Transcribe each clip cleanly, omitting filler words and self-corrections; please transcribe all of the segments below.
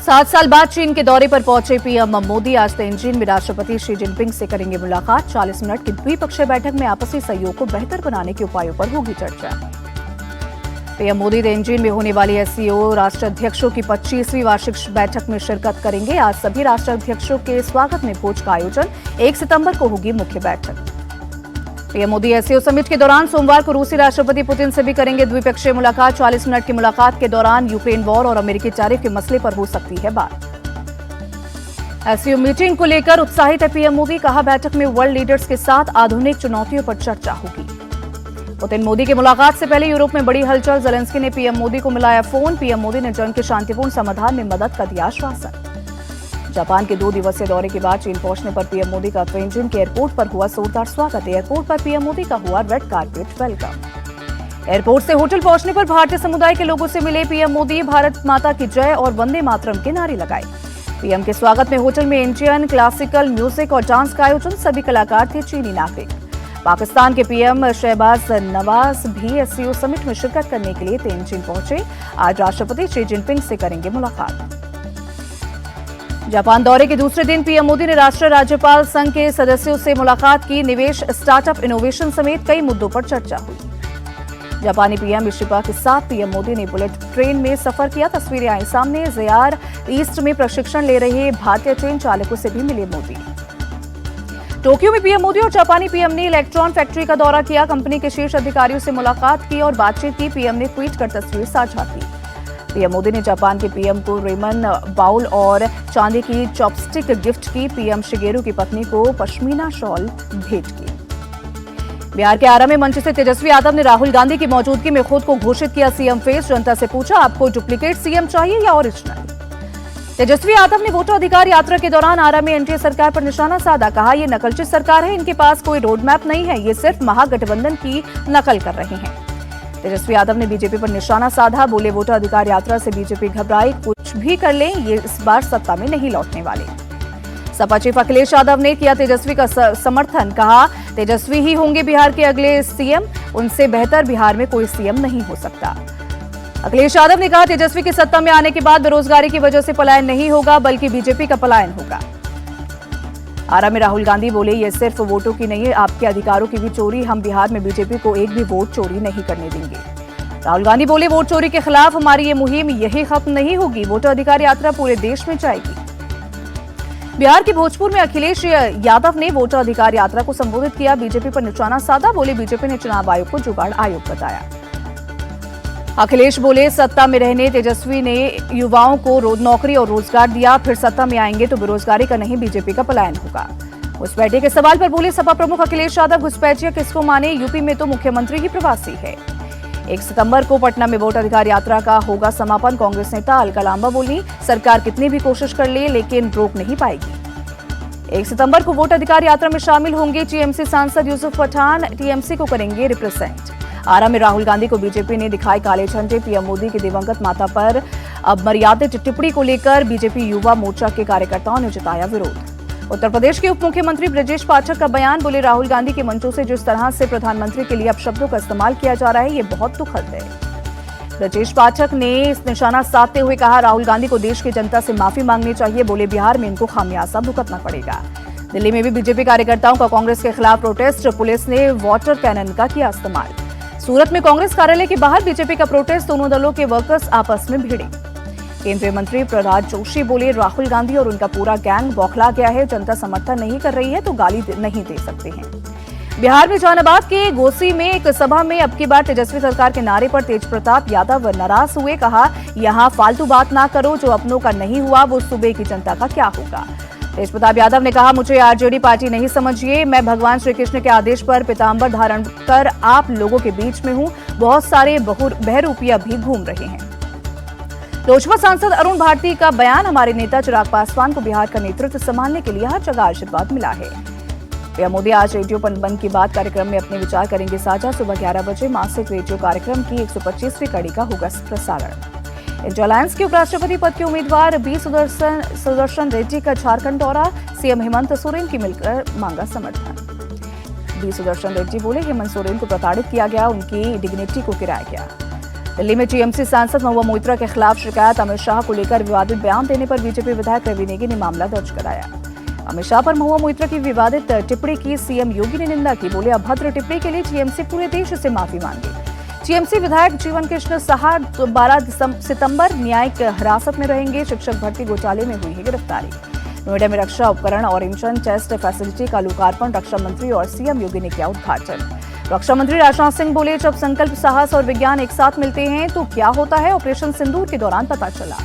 7 साल बाद चीन के दौरे पर पहुंचे पीएम मोदी आज तेंजिन में राष्ट्रपति शी जिनपिंग से करेंगे मुलाकात। 40 मिनट की द्विपक्षीय बैठक में आपसी सहयोग को बेहतर बनाने के उपायों पर होगी चर्चा। पीएम मोदी तेंजिन में होने वाली एससीओ राष्ट्राध्यक्षों की 25वीं वार्षिक बैठक में शिरकत करेंगे। आज सभी राष्ट्राध्यक्षों के स्वागत में भोज का आयोजन। 1 सितंबर को होगी मुख्य बैठक। पीएम मोदी एससीओ समिट के दौरान सोमवार को रूसी राष्ट्रपति पुतिन से भी करेंगे द्विपक्षीय मुलाकात। 40 मिनट की मुलाकात के दौरान यूक्रेन वॉर और अमेरिकी टैरिफ के मसले पर हो सकती है बात। एससीओ मीटिंग को लेकर उत्साहित है पीएम मोदी। कहा, बैठक में वर्ल्ड लीडर्स के साथ आधुनिक चुनौतियों पर चर्चा होगी। पुतिन मोदी की मुलाकात से पहले यूरोप में बड़ी हलचल। जेलेंस्की ने पीएम मोदी को मिलाया फोन। पीएम मोदी ने जंग के शांतिपूर्ण समाधान में मदद का दिया आश्वासन। जापान के 2 दिवसीय दौरे के बाद चीन पहुंचने पर पीएम मोदी का तेंजिन के एयरपोर्ट पर हुआ जोरदार स्वागत। एयरपोर्ट पर पीएम मोदी का हुआ रेड कारपेट वेलकम। एयरपोर्ट से होटल पहुंचने पर भारतीय समुदाय के लोगों से मिले पीएम मोदी। भारत माता की जय और वंदे मातरम के नारे लगाए। पीएम के स्वागत में होटल में इंडियन क्लासिकल म्यूजिक और डांस का आयोजन। सभी कलाकार थे चीनी नागरिक। पाकिस्तान के पीएम शहबाज नवाज भी एससीओ समिट में शिरकत करने के लिए तेंजिन पहुंचे। आज राष्ट्रपति शी जिनपिंग से करेंगे मुलाकात। जापान दौरे के दूसरे दिन पीएम मोदी ने राष्ट्रीय राज्यपाल संघ के सदस्यों से मुलाकात की। निवेश, स्टार्टअप, इनोवेशन समेत कई मुद्दों पर चर्चा हुई। जापानी पीएम इशिबा के साथ पीएम मोदी ने बुलेट ट्रेन में सफर किया। तस्वीरें आई सामने। जेआर ईस्ट में प्रशिक्षण ले रहे भारतीय ट्रेन चालकों से भी मिले मोदी। टोक्यो में पीएम मोदी और जापानी पीएम ने इलेक्ट्रॉन फैक्ट्री का दौरा किया। कंपनी के शीर्ष अधिकारियों से मुलाकात की और बातचीत की। पीएम ने ट्वीट कर तस्वीर साझा की। पीएम मोदी ने जापान के पीएम को रेमन बाउल और चांदी की चॉपस्टिक गिफ्ट की। पीएम शिगेरू की पत्नी को पश्मीना शॉल भेंट की। बिहार के आरा में मंच से तेजस्वी यादव ने राहुल गांधी की मौजूदगी में खुद को घोषित किया सीएम फेस। जनता से पूछा, आपको डुप्लीकेट सीएम चाहिए या ओरिजिनल? तेजस्वी यादव ने वोटर अधिकार यात्रा के दौरान आरा में एनडीए सरकार पर निशाना साधा। कहा, ये नकलची सरकार है, इनके पास कोई रोड मैप नहीं है, ये सिर्फ महागठबंधन की नकल कर रहे हैं। तेजस्वी यादव ने बीजेपी पर निशाना साधा। बोले, वोटर अधिकार यात्रा से बीजेपी घबराई, कुछ भी कर लें, ये इस बार सत्ता में नहीं लौटने वाले। सपा चीफ अखिलेश यादव ने किया तेजस्वी का समर्थन। कहा, तेजस्वी ही होंगे बिहार के अगले सीएम, उनसे बेहतर बिहार में कोई सीएम नहीं हो सकता। अखिलेश यादव ने कहा, तेजस्वी की सत्ता में आने के बाद बेरोजगारी की वजह से पलायन नहीं होगा, बल्कि बीजेपी का पलायन होगा। आरा में राहुल गांधी बोले, ये सिर्फ वोटों की नहीं है, आपके अधिकारों की भी चोरी। हम बिहार में बीजेपी को एक भी वोट चोरी नहीं करने देंगे। राहुल गांधी बोले, वोट चोरी के खिलाफ हमारी ये मुहिम यही खत्म नहीं होगी। वोटर अधिकार यात्रा पूरे देश में जाएगी। बिहार के भोजपुर में अखिलेश यादव ने वोटर अधिकार यात्रा को संबोधित किया। बीजेपी पर निशाना साधा। बोले, बीजेपी ने चुनाव आयोग को जुगाड़ आयोग बताया। अखिलेश बोले, सत्ता में रहने तेजस्वी ने युवाओं को नौकरी और रोजगार दिया, फिर सत्ता में आएंगे तो बेरोजगारी का नहीं बीजेपी का पलायन होगा। घुसपैठिया के सवाल पर बोले सपा प्रमुख अखिलेश यादव, घुसपैठिया किसको माने, यूपी में तो मुख्यमंत्री ही प्रवासी है। 1 सितंबर को पटना में वोट अधिकार यात्रा का होगा समापन। कांग्रेस नेता अलका लांबा बोली, सरकार कितनी भी कोशिश कर ले लेकिन रोक नहीं पाएगी। 1 सितंबर को वोट अधिकार यात्रा में शामिल होंगे टीएमसी सांसद यूसुफ पठान। टीएमसी को करेंगे रिप्रेजेंट। आरा में राहुल गांधी को बीजेपी ने दिखाए काले झंडे। पीएम मोदी की दिवंगत माता पर अब मर्यादित टिप्पणी को लेकर बीजेपी युवा मोर्चा के कार्यकर्ताओं ने जताया विरोध। उत्तर प्रदेश के उप मुख्यमंत्री ब्रजेश पाठक का बयान। बोले, राहुल गांधी के मंचों से जिस तरह से प्रधानमंत्री के लिए अपशब्दों का इस्तेमाल किया जा रहा है, ये बहुत दुखद है। ब्रजेश पाठक ने इस निशाना साधते हुए कहा, राहुल गांधी को देश की जनता से माफी मांगनी चाहिए। बोले, बिहार में इनको खामियाजा भुगतना पड़ेगा। दिल्ली में भी बीजेपी कार्यकर्ताओं का कांग्रेस के खिलाफ प्रोटेस्ट। पुलिस ने वाटर कैनन का किया इस्तेमाल। सूरत में कांग्रेस कार्यालय के बाहर बीजेपी का प्रोटेस्ट। दोनों दलों के वर्कर्स आपस में भिड़े। केंद्रीय मंत्री प्रहलाद जोशी बोले, राहुल गांधी और उनका पूरा गैंग बौखला गया है। जनता समर्थन नहीं कर रही है तो गाली नहीं दे सकते हैं। बिहार में जहानाबाद के गोसी में एक सभा में अब की बार तेजस्वी सरकार के नारे पर तेज प्रताप यादव नाराज हुए। कहा, यहां फालतू बात ना करो, जो अपनों का नहीं हुआ वो सूबे की जनता का क्या होगा। तेज प्रताप यादव ने कहा, मुझे आरजेडी पार्टी नहीं समझिए, मैं भगवान श्री कृष्ण के आदेश पर पीतांबर धारण कर आप लोगों के बीच में हूं। बहुत सारे बहरूपिया भी घूम रहे हैं। लोजपा सांसद अरुण भारती का बयान। हमारे नेता चिराग पासवान को बिहार का नेतृत्व संभालने के लिए हर जगह आशीर्वाद मिला है। पीएम मोदी आज रेडियो पर मन की बात कार्यक्रम में अपने विचार करेंगे साझा। सुबह 11 बजे मासिक रेडियो कार्यक्रम की 125वीं कड़ी का होगा प्रसारण। इंडिया अलायंस के उपराष्ट्रपति पद के उम्मीदवार बी सुदर्शन रेड्डी का झारखंड दौरा। सीएम हेमंत सोरेन की मिलकर मांगा समर्थन। बी सुदर्शन रेड्डी बोले, हेमंत सोरेन को प्रताड़ित किया गया, उनकी डिग्निटी को गिराया गया। दिल्ली में टीएमसी सांसद महुआ मोइत्रा के खिलाफ शिकायत अमित शाह को लेकर विवादित बयान देने पर बीजेपी विधायक रवि नेगी ने मामला दर्ज कराया। अमित शाह पर महुआ मोइत्रा की विवादित टिप्पणी की सीएम योगी ने निंदा की। बोले, अभद्र टिप्पणी के लिए टीएमसी पूरे देश से माफी मांगी। टीएमसी विधायक जीवन कृष्ण साहा 12 सितंबर न्यायिक हिरासत में रहेंगे। शिक्षक भर्ती घोटाले में हुई है गिरफ्तारी। नोएडा में रक्षा उपकरण और इंजन टेस्ट फैसिलिटी का लोकार्पण रक्षा मंत्री और सीएम योगी ने किया उद्घाटन। रक्षा मंत्री राजनाथ सिंह बोले, जब संकल्प, साहस और विज्ञान एक साथ मिलते हैं तो क्या होता है, ऑपरेशन सिंदूर के दौरान पता चला।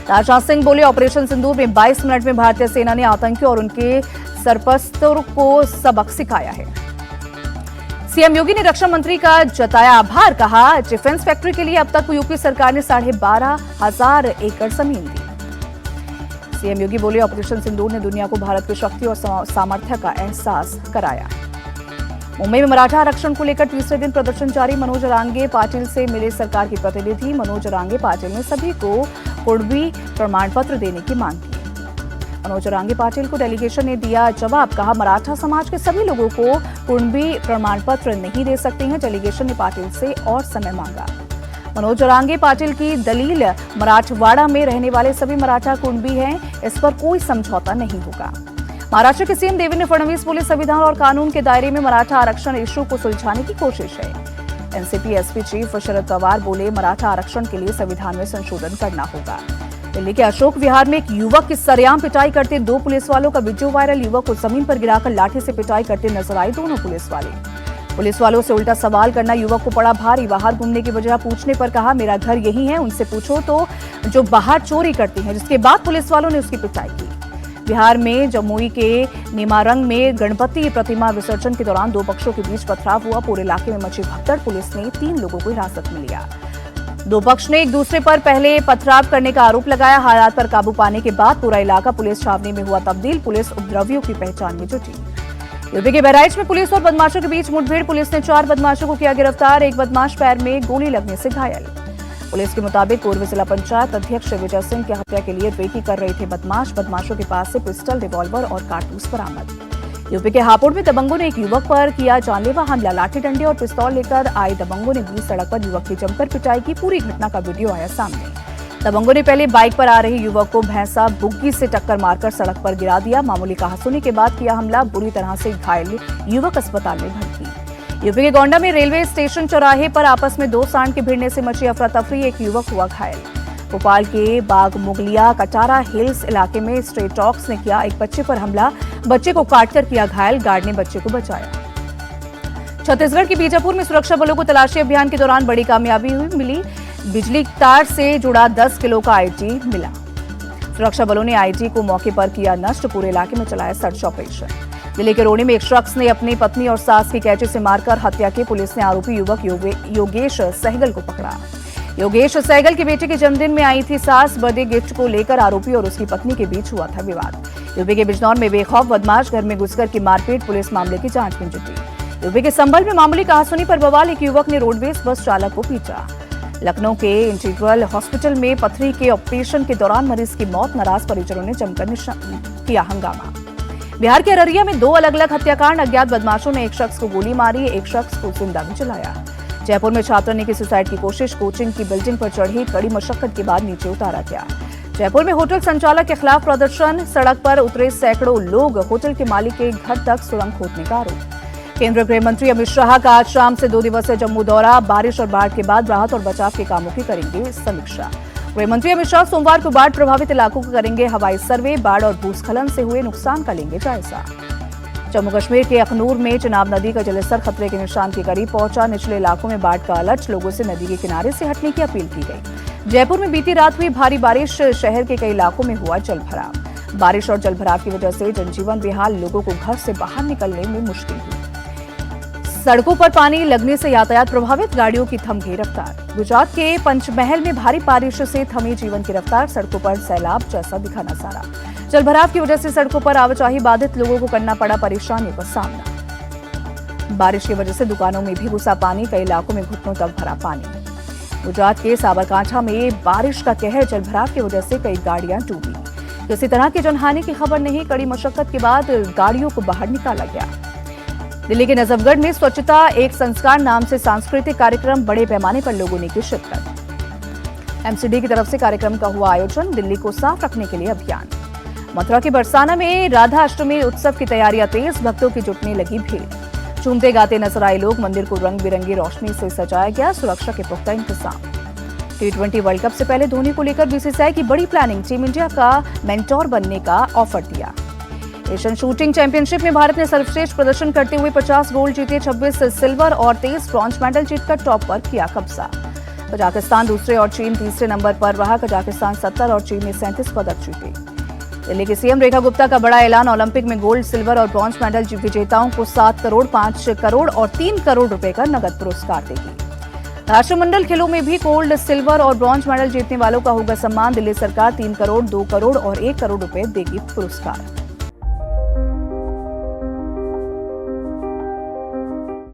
राजनाथ सिंह बोले, ऑपरेशन सिंदूर में 22 मिनट में भारतीय सेना ने आतंकियों और उनके सरपरस्तों को सबक सिखाया है। सीएम योगी ने रक्षा मंत्री का जताया आभार। कहा, डिफेंस फैक्ट्री के लिए अब तक यूपी सरकार ने 12,500 एकड़ जमीन दी। सीएम योगी बोले, ऑपरेशन सिंदूर ने दुनिया को भारत की शक्ति और सामर्थ्य का एहसास कराया। मुंबई में मराठा आरक्षण को लेकर तीसरे दिन प्रदर्शन जारी। मनोज रांगे पाटिल से मिले सरकार के प्रतिनिधि। मनोज रांगे पाटिल ने सभी को कुणबी प्रमाण पत्र देने की मांग की। मनोज रांगे पाटिल को डेलीगेशन ने दिया जवाब। कहा, मराठा समाज के सभी लोगों को कुणबी प्रमाण पत्र नहीं दे सकते हैं। डेलीगेशन ने पाटिल से और समय मांगा। मनोज रांगे पाटिल की दलील, मराठवाड़ा में रहने वाले सभी मराठा कुणबी हैं, इस पर कोई समझौता नहीं होगा। महाराष्ट्र के सीएम देवेंद्र फडणवीस बोले, संविधान और कानून के दायरे में मराठा आरक्षण इश्यू को सुलझाने की कोशिश है। NCP SP chief Sharad Pawar बोले, मराठा आरक्षण के लिए संविधान में संशोधन करना होगा। दिल्ली के अशोक विहार में एक युवक की सरेआम पिटाई करते 2 पुलिस वालों का वीडियो वायरल। युवक को जमीन पर गिराकर लाठी से पिटाई करते नजर आए दोनों पुलिस वाले। पुलिस वालों से उल्टा सवाल करना युवक को पड़ा भारी। बाहर घूमने की वजह पूछने पर कहा, मेरा घर यही है, उनसे पूछो तो जो बाहर चोरी करती हैं। जिसके बाद पुलिस वालों ने उसकी पिटाई की। बिहार में जमुई के निमारंग में गणपति प्रतिमा विसर्जन के दौरान 2 पक्षों के बीच पथराव हुआ। पूरे इलाके में मची भगदड़। पुलिस ने 3 लोगों को हिरासत में लिया। 2 पक्ष ने एक दूसरे पर पहले पथराव करने का आरोप लगाया। हालात पर काबू पाने के बाद पूरा इलाका पुलिस छावनी में हुआ तब्दील। पुलिस उपद्रवियों की पहचान में जुटी। यूपी के बहराइच में पुलिस और बदमाशों के बीच मुठभेड़। पुलिस ने 4 बदमाशों को किया गिरफ्तार। एक बदमाश पैर में गोली लगने से घायल। पुलिस के मुताबिक पूर्व जिला पंचायत अध्यक्ष विजय सिंह की हत्या के लिए रेकी कर रहे थे बदमाश। बदमाशों के पास से पिस्टल, रिवॉल्वर और कारतूस बरामद। यूपी के हापुड़ में दबंगों ने एक युवक पर किया जानलेवा हमला। लाठी डंडे और पिस्तौल लेकर आए दबंगों ने बीच सड़क पर युवक की जमकर पिटाई की। पूरी घटना का वीडियो आया सामने। दबंगों ने पहले बाइक पर आ रहे युवक को भैंसा बुग्गी से टक्कर मारकर सड़क पर गिरा दिया। मामूली कहासुनी के बाद किया हमला। बुरी तरह से घायल युवक अस्पताल में भर्ती। यूपी के गोंडा में रेलवे स्टेशन चौराहे पर आपस में 2 सांड के भिड़ने से मची अफरा तफरी। एक युवक हुआ घायल। भोपाल के बाग मुगलिया कटारा हिल्स इलाके में स्ट्रे डॉग्स ने किया एक बच्चे पर हमला। बच्चे को काटकर किया घायल। गार्ड ने बच्चे को बचाया। छत्तीसगढ़ के बीजापुर में सुरक्षा बलों को तलाशी अभियान के दौरान बड़ी कामयाबी मिली। बिजली तार से जुड़ा 10 किलो का आईटी मिला। सुरक्षा बलों ने आईटी को मौके पर किया नष्ट। पूरे इलाके में चलाया सर्च ऑपरेशन। दिल्ली के रोहनी में एक शख्स ने अपनी पत्नी और सास की कैंची से मारकर हत्या की। पुलिस ने आरोपी युवक योगेश सहगल को पकड़ा। योगेश सहगल के बेटे के जन्मदिन में आई थी सास। बर्थडे गिफ्ट को लेकर आरोपी और उसकी पत्नी के बीच हुआ था विवाद। यूपी के बिजनौर में बेखौफ बदमाश घर में घुसकर की मारपीट। पुलिस मामले की जांच में जुटी। यूपी के संभल में मामूली कहासुनी पर बवाल। एक युवक ने रोडवेज बस चालक को पीटा। लखनऊ के इंटीग्रल हॉस्पिटल में पथरी के ऑपरेशन के दौरान मरीज की मौत। नाराज परिजनों ने जमकर किया हंगामा। बिहार के अररिया में 2 अलग अलग हत्याकांड। अज्ञात बदमाशों ने एक शख्स को गोली मारी, एक शख्स को जिंदा भी जलाया। जयपुर में छात्र ने की सुसाइड की कोशिश। कोचिंग की बिल्डिंग पर चढ़ी, कड़ी मशक्कत के बाद नीचे उतारा गया। जयपुर में होटल संचालक के खिलाफ प्रदर्शन। सड़क पर उतरे सैकड़ों लोग। होटल के मालिक के घर तक सुरंग खोदने का आरोप। केंद्रीय गृह मंत्री अमित शाह का आज शाम से 2 दिवसीय जम्मू दौरा। बारिश और बाढ़ के बाद राहत और बचाव के कामों की करेंगे समीक्षा। गृह मंत्री अमित शाह सोमवार को बाढ़ प्रभावित इलाकों को करेंगे हवाई सर्वे। बाढ़ और भूस्खलन से हुए नुकसान का लेंगे जायजा। जम्मू कश्मीर के अखनूर में चिनाब नदी का जलस्तर खतरे के निशान के करीब पहुंचा। निचले इलाकों में बाढ़ का अलर्ट। लोगों से नदी के किनारे से हटने की अपील की गई। जयपुर में बीती रात हुई भारी बारिश। शहर के कई इलाकों में हुआ जलभराव। बारिश और जलभराव की वजह से जनजीवन बेहाल। लोगों को घर से बाहर निकलने में मुश्किल हुई। सड़कों पर पानी लगने से यातायात प्रभावित। गाड़ियों की थम गई रफ्तार। गुजरात के पंचमहल में भारी बारिश से थमी जीवन की रफ्तार। सड़कों पर सैलाब जैसा दिखा नजारा। जलभराव की वजह से सड़कों पर आवाजाही बाधित। लोगों को करना पड़ा परेशानियों का सामना। बारिश की वजह से दुकानों में भी घुसा पानी। कई इलाकों में घुटनों तक भरा पानी। गुजरात के साबरकांठा में बारिश का कहर। जलभराव की वजह से कई गाड़ियां डूबी। किसी तरह की जनहानि की खबर नहीं। कड़ी मशक्कत के बाद गाड़ियों को बाहर निकाला गया। दिल्ली के नजफगढ़ में स्वच्छता एक संस्कार नाम से सांस्कृतिक कार्यक्रम। बड़े पैमाने पर लोगों ने की शिरकत। एमसीडी की तरफ से कार्यक्रम का हुआ आयोजन, दिल्ली को साफ रखने के लिए अभियान। मथुरा के बरसाना में राधा अष्टमी उत्सव की तैयारियां तेज, भक्तों की जुटने लगी भीड़। झूमते गाते नजर आए लोग, मंदिर को रंग बिरंगी रोशनी से सजाया गया, सुरक्षा के पुख्ता इंतजाम। T20 वर्ल्ड कप से पहले धोनी को लेकर बीसीसीआई की बड़ी प्लानिंग, टीम इंडिया का मेंटोर बनने का ऑफर दिया। एशियन शूटिंग चैंपियनशिप में भारत ने सर्वश्रेष्ठ प्रदर्शन करते हुए 50 गोल्ड जीते, 26 सिल्वर और 23 ब्रॉन्ज मेडल जीतकर टॉप पर किया कब्जा। कजाकिस्तान दूसरे और चीन तीसरे नंबर पर रहा। कजाकिस्तान 70 और चीन ने 37 पदक जीते। दिल्ली की सीएम रेखा गुप्ता का बड़ा ऐलान, ओलंपिक में गोल्ड, सिल्वर और ब्रॉन्ज मेडल विजेताओं को 7 करोड़, 5 करोड़ और 3 करोड़ रुपए का नगद पुरस्कार देगी। राष्ट्रमंडल खेलों में भी गोल्ड, सिल्वर और ब्रॉन्ज मेडल जीतने वालों का होगा सम्मान। दिल्ली सरकार 3 करोड़, 2 करोड़ और 1 करोड़ रुपए देगी पुरस्कार।